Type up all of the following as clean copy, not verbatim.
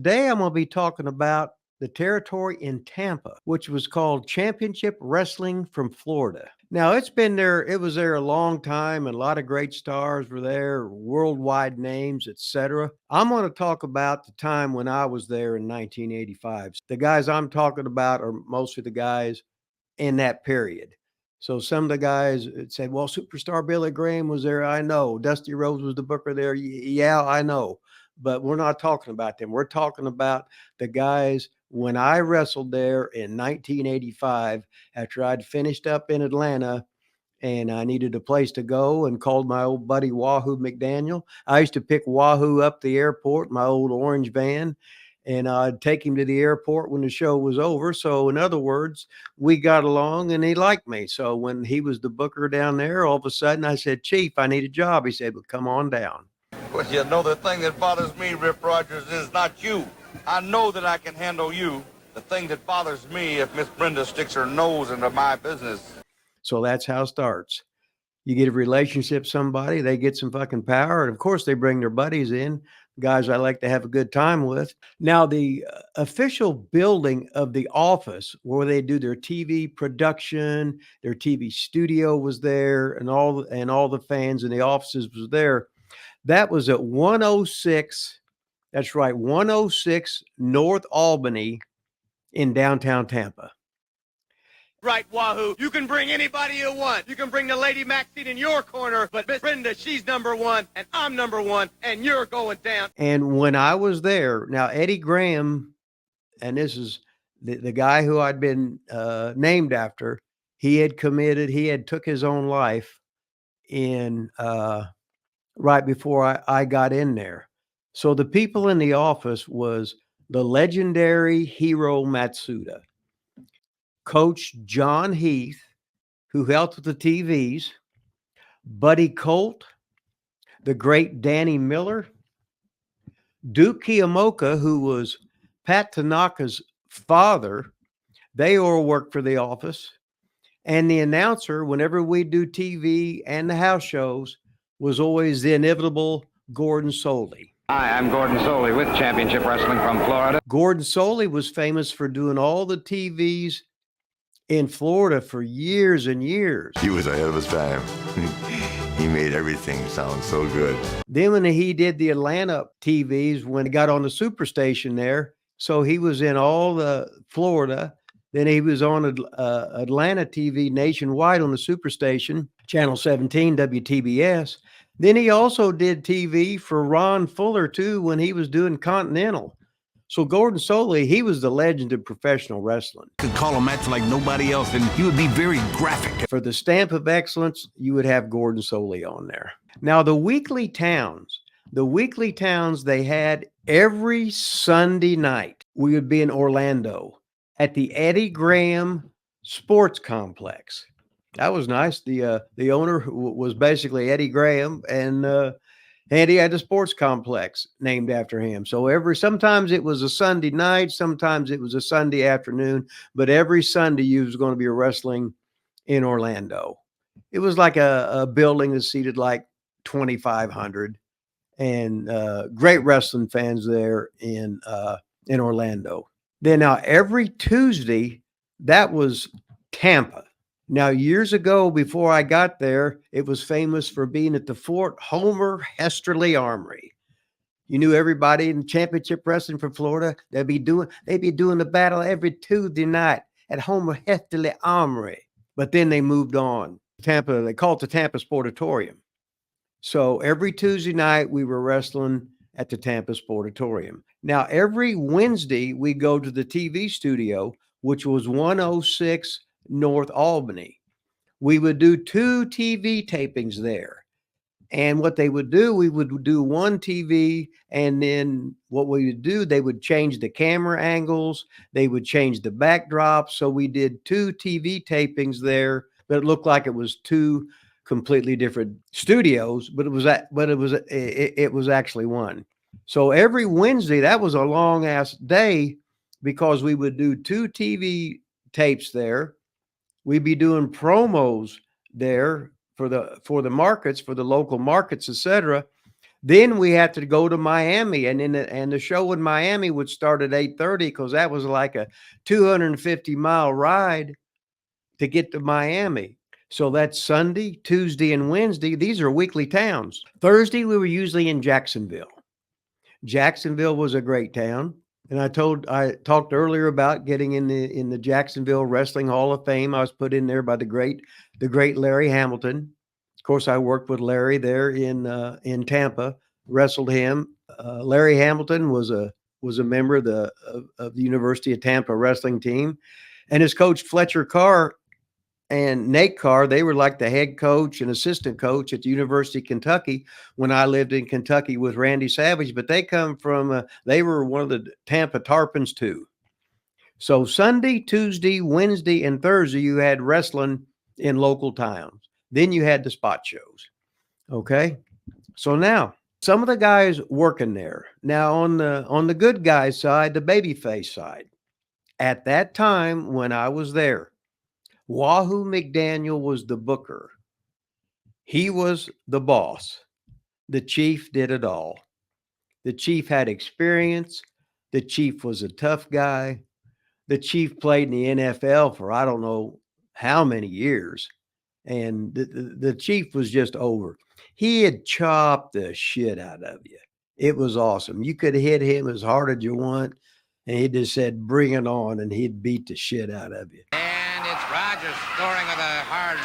Today, I'm going to be talking about the territory in Tampa, which was called Championship Wrestling from Florida. Now, it's been there, it was there a long time, and a lot of great stars were there, worldwide names, etc. I'm going to talk about the time when I was there in 1985. The guys I'm talking about are mostly the guys in that period. So some of the guys said, well, Superstar Billy Graham was there. I know. Dusty Rhodes was the booker there. Yeah, I know. But we're not talking about them. We're talking about the guys when I wrestled there in 1985 after I'd finished up in Atlanta and I needed a place to go and called my old buddy Wahoo McDaniel. I used to pick Wahoo up the airport, my old orange van, and I'd take him to the airport when the show was over. So in other words, we got along and he liked me. So when he was the booker down there, all of a sudden I said, Chief, I need a job. He said, well, come on down. Well, you know, the thing that bothers me, Rip Rogers, is not you. I know that I can handle you. The thing that bothers me if Miss Brenda sticks her nose into my business. So that's how it starts. You get a relationship with somebody, they get some fucking power, and of course they bring their buddies in, guys I like to have a good time with. Now, the official building of the office where they do their TV production, their TV studio was there, and all the fans in the offices was there. That was at 106, that's right, 106 North Albany in downtown Tampa. Right, Wahoo. You can bring anybody you want. You can bring the Lady Maxine in your corner, but Miss Brenda, she's number one, and I'm number one, and you're going down. And when I was there, now Eddie Graham, and this is the guy who I'd been named after, he had took his own life in right before I got in there. So the people in the office was the legendary Hiro Matsuda, Coach John Heath, who helped with the TVs, Buddy Colt, the great Danny Miller, Duke Kiyomoka, who was Pat Tanaka's father. They all worked for the office. And the announcer, whenever we do TV and the house shows, was always the inevitable Gordon Solie. Hi, I'm Gordon Solie with Championship Wrestling from Florida. Gordon Solie was famous for doing all the TVs in Florida for years and years. He was ahead of his time. He made everything sound so good. Then when he did the Atlanta TVs, when he got on the Superstation there, so he was in all the Florida. Then he was on Atlanta TV nationwide on the Superstation, Channel 17, WTBS. Then he also did TV for Ron Fuller, too, when he was doing Continental. So Gordon Solie, he was the legend of professional wrestling. Could call a match like nobody else, and he would be very graphic. For the stamp of excellence, you would have Gordon Solie on there. Now, the weekly towns, they had every Sunday night. We would be in Orlando at the Eddie Graham Sports Complex. That was nice. The owner was basically Eddie Graham, and he had a sports complex named after him. So sometimes it was a Sunday night, sometimes it was a Sunday afternoon, but every Sunday you was going to be wrestling in Orlando. It was like a building that seated like 2,500, and great wrestling fans there in Orlando. Then now every Tuesday, that was Tampa. Now, years ago, before I got there, it was famous for being at the Fort Homer Hesterly Armory. You knew everybody in Championship Wrestling from Florida. They'd be doing the battle every Tuesday night at Homer Hesterly Armory. But then they moved on. Tampa, they called it the Tampa Sportatorium. So every Tuesday night, we were wrestling at the Tampa Sportatorium. Now, every Wednesday, we go to the TV studio, which was 106 North Albany. We would do 2 TV tapings there. And what they would do, we would do one TV, and then what we would do, they would change the camera angles, they would change the backdrop. So we did 2 TV tapings there, but it looked like it was 2 completely different studios, but it was actually one. So every Wednesday, that was a long ass day because we would do 2 TV tapes there. We'd be doing promos there for the markets, for the local markets, etc. Then we had to go to Miami, and the show in Miami would start at 8:30 because that was like a 250-mile ride to get to Miami. So that's Sunday, Tuesday, and Wednesday. These are weekly towns. Thursday, we were usually in Jacksonville. Jacksonville was a great town. And I talked earlier about getting in the Jacksonville Wrestling Hall of Fame. I was put in there by the great Larry Hamilton. Of course, I worked with Larry there in Tampa, wrestled him. Larry Hamilton was a member of the University of Tampa wrestling team, and his coach Fletcher Carr and Nate Carr, they were like the head coach and assistant coach at the University of Kentucky when I lived in Kentucky with Randy Savage. But they come from, they were one of the Tampa Tarpons too. So Sunday, Tuesday, Wednesday, and Thursday, you had wrestling in local towns. Then you had the spot shows. Okay. So now some of the guys working there. Now on the good guys side, the babyface side, at that time when I was there, Wahoo McDaniel was the booker. He was the boss. The chief did it all. The chief had experience. The chief was a tough guy. The chief played in the NFL for I don't know how many years. And the chief was just over. He had chopped the shit out of you. It was awesome. You could hit him as hard as you want, and he just said, bring it on, and he'd beat the shit out of you. And it's Rogers scoring with a hard.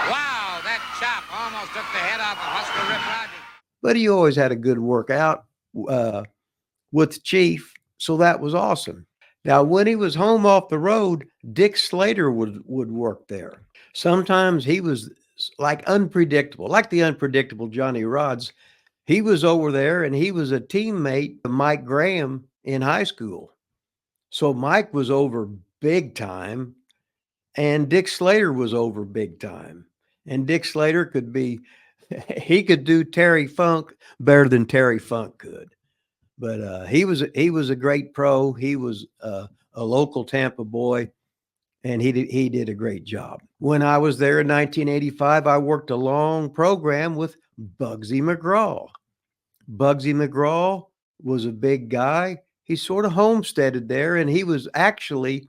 Wow, that chop almost took the head off of Husker Rip Rogers. But he always had a good workout with the chief, so that was awesome. Now, when he was home off the road, Dick Slater would work there. Sometimes he was like unpredictable, like the unpredictable Johnny Rods. He was over there, and he was a teammate of Mike Graham in high school. So Mike was over big time, and Dick Slater was over big time. And Dick Slater could do Terry Funk better than Terry Funk could. But he was a great pro. He was a local Tampa boy, and he did a great job. When I was there in 1985, I worked a long program with Bugsy McGraw. Bugsy McGraw was a big guy. He sort of homesteaded there, and he was actually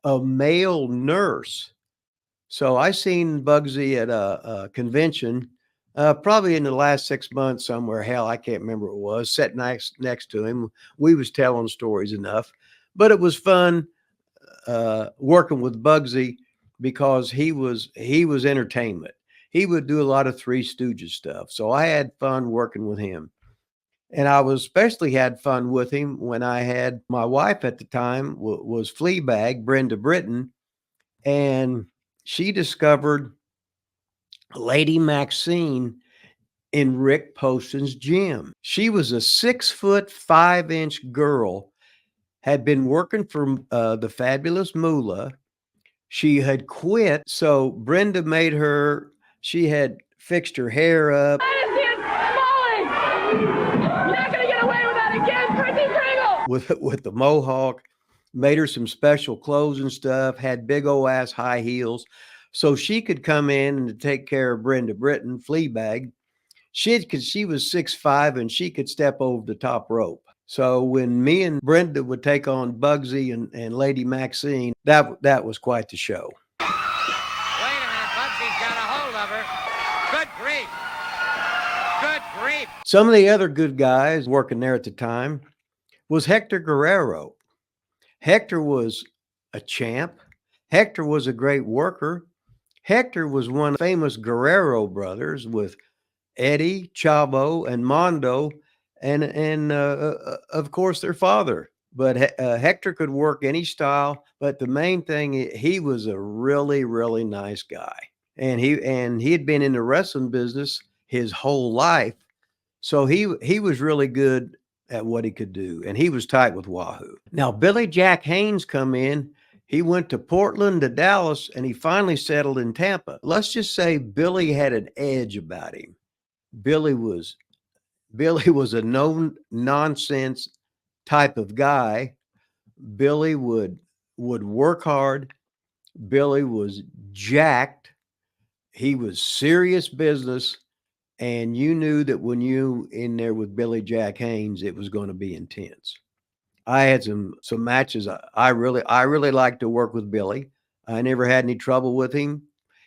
a male nurse. So I seen Bugsy at a convention, probably in the last 6 months somewhere. Hell, I can't remember what it was. Sat next to him. We was telling stories enough, but it was fun working with Bugsy because he was entertainment. He would do a lot of Three Stooges stuff. So I had fun working with him. And I was especially had fun with him when I had my wife at the time was Fleabag, Brenda Britton, and she discovered Lady Maxine in Rick Poston's gym. She was a 6'5" girl, had been working for the Fabulous Moolah. She had quit, so Brenda made her. She had fixed her hair up. With the mohawk, made her some special clothes and stuff, had big old ass high heels. So she could come in and take care of Brenda Britton, Fleabag. She was 6'5" and she could step over the top rope. So when me and Brenda would take on Bugsy and Lady Maxine, that was quite the show. Wait a minute, Bugsy's got a hold of her. Good grief. Good grief. Some of the other good guys working there at the time was Hector Guerrero. Hector was a champ. Hector was a great worker. Hector was one of the famous Guerrero brothers with Eddie, Chavo, and Mondo, and of course their father. But Hector could work any style. But the main thing, he was a really, really nice guy, and he had been in the wrestling business his whole life, so he was really good at what he could do, and he was tight with Wahoo. Now Billy Jack Haynes come in. He went to Portland, to Dallas, and he finally settled in Tampa. Let's just say Billy had an edge about him. Billy was a no-nonsense type of guy. Billy would work hard. Billy was jacked. He was serious business, And you knew that when you in there with Billy Jack Haynes, it was going to be intense. I had some matches. I really liked to work with Billy. I never had any trouble with him.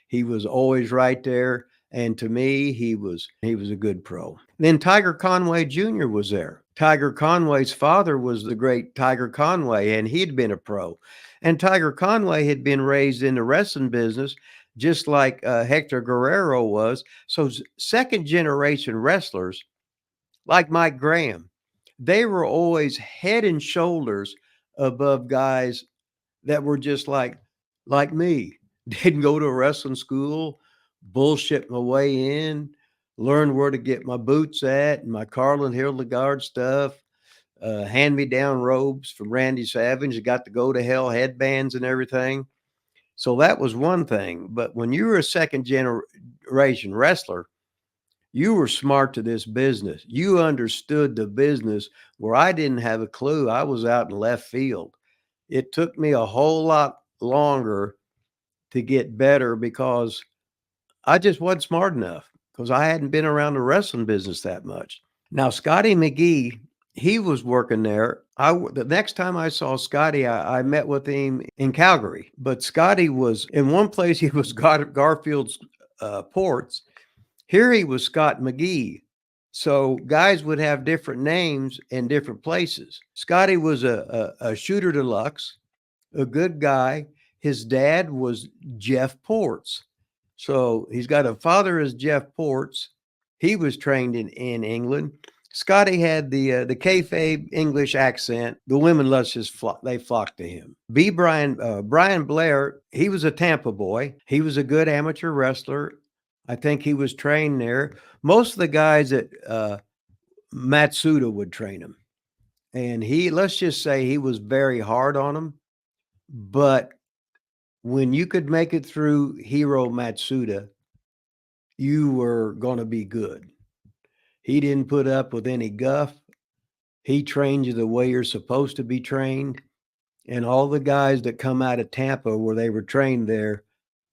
He was always right there. And to me, he was a good pro. Then Tiger Conway Jr. was there. Tiger Conway's father was the great Tiger Conway, and he'd been a pro. And Tiger Conway had been raised in the wrestling business, just like Hector Guerrero was. So second generation wrestlers like Mike Graham, they were always head and shoulders above guys that were just like me. Didn't go to a wrestling school, bullshit my way in, learn where to get my boots at and my Carlin Hildegard stuff, hand-me-down robes from Randy Savage. Got to go to hell, headbands and everything. So that was one thing. But when you were a second generation wrestler, you were smart to this business. You understood the business where I didn't have a clue. I was out in left field. It took me a whole lot longer to get better because I just wasn't smart enough because I hadn't been around the wrestling business that much. Now, Scotty McGee, he was working there. The next time I saw Scotty, I met with him in Calgary. But Scotty was in one place, he was Garfield's Ports. Here he was Scott McGee. So guys would have different names in different places. Scotty was a shooter deluxe, a good guy. His dad was Jeff Ports. So he's got a father as Jeff Ports. He was trained in England. Scotty had the kayfabe English accent. The women, they flocked to him. Brian Blair, he was a Tampa boy. He was a good amateur wrestler. I think he was trained there. Most of the guys at Matsuda would train him. And let's just say he was very hard on him. But when you could make it through Hiro Matsuda, you were going to be good. He didn't put up with any guff. He trained you the way you're supposed to be trained. And all the guys that come out of Tampa where they were trained there,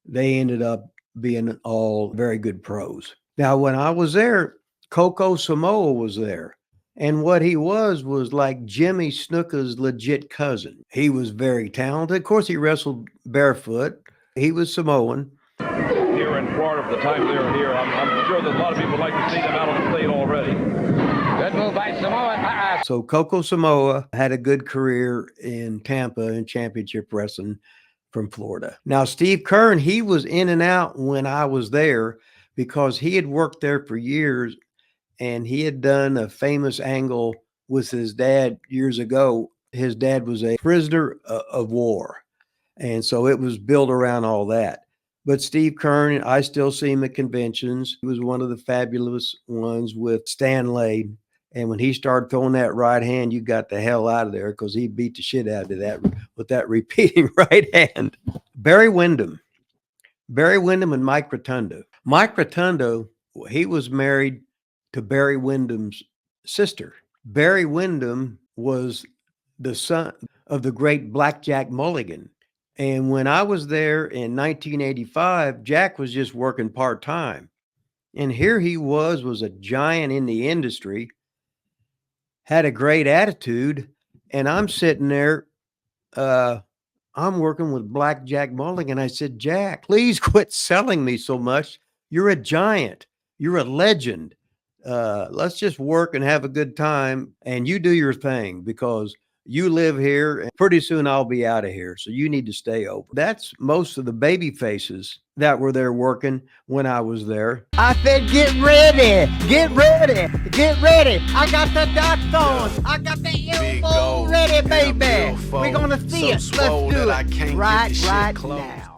they ended up being all very good pros. Now, when I was there, Coco Samoa was there. And what he was like Jimmy Snuka's legit cousin. He was very talented. Of course, he wrestled barefoot. He was Samoan. Here in Florida, the time they were here, I'm sure that a lot of people would like to see them out on the state already. Good move by Samoa. So Coco Samoa had a good career in Tampa in championship wrestling from Florida. Now, Steve Kern, he was in and out when I was there because he had worked there for years and he had done a famous angle with his dad years ago. His dad was a prisoner of war. And so it was built around all that. But Steve Kern, I still see him at conventions. He was one of the fabulous ones with Stan Lane. And when he started throwing that right hand, you got the hell out of there because he beat the shit out of that with that repeating right hand. Barry Windham and Mike Rotundo. Mike Rotundo, he was married to Barry Windham's sister. Barry Windham was the son of the great Blackjack Mulligan. And when I was there in 1985, Jack was just working part-time. And here he was a giant in the industry, had a great attitude, and I'm sitting there, I'm working with Blackjack Mulligan. I said, Jack, please quit selling me so much. You're a giant. You're a legend. Let's just work and have a good time, and you do your thing because you live here, and pretty soon I'll be out of here. So you need to stay open. That's most of the baby faces that were there working when I was there. I said, get ready, get ready, get ready. I got the dots on. I got the elbow ready, baby. We're going to see it. Let's do it right now.